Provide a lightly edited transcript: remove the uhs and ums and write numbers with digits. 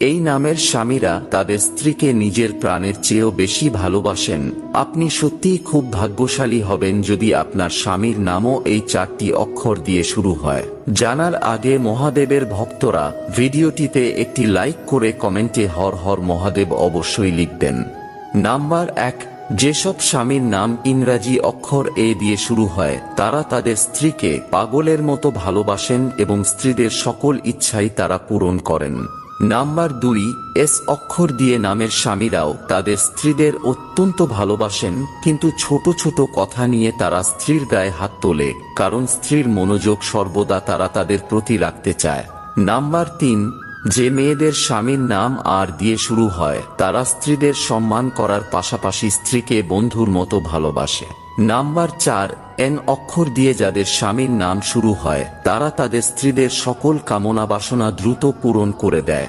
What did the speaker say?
এই নামের স্বামীরা তাদের স্ত্রীকে নিজের প্রাণের চেয়েও বেশি ভালোবাসেন। আপনি সত্যিই খুব ভাগ্যশালী হবেন যদি আপনার স্বামীর নামও এই 4টি অক্ষর দিয়ে শুরু হয়। জানার আগে মহাদেবের ভক্তরা ভিডিওটিতে একটি লাইক করে কমেন্টে হর হর মহাদেব অবশ্যই লিখবেন। নাম্বার 1, যেসব স্বামীর নাম ইংরাজি অক্ষর এ দিয়ে শুরু হয় তারা তাদের স্ত্রীকে পাগলের মতো ভালোবাসেন এবং স্ত্রীদের সকল ইচ্ছাই তারা পূরণ করেন। নাম্বার 2, এস অক্ষর দিয়ে নামের স্বামীরাও তাদের স্ত্রীদের অত্যন্ত ভালোবাসেন, কিন্তু ছোট ছোট কথা নিয়ে তারা স্ত্রীর গায়ে হাত তোলে, কারণ স্ত্রীর মনোযোগ সর্বদা তারা তাদের প্রতি রাখতে চায়। নাম্বার 3, যে মেয়েদের স্বামীর নাম আর দিয়ে শুরু হয় তারা স্ত্রীদের সম্মান করার পাশাপাশি স্ত্রীকে বন্ধুর মতো ভালোবাসে। নাম্বার 4, এন অক্ষর দিয়ে যাদের স্বামীর নাম শুরু হয় তারা তাদের স্ত্রীদের সকল কামনা বাসনা দ্রুত পূরণ করে দেয়।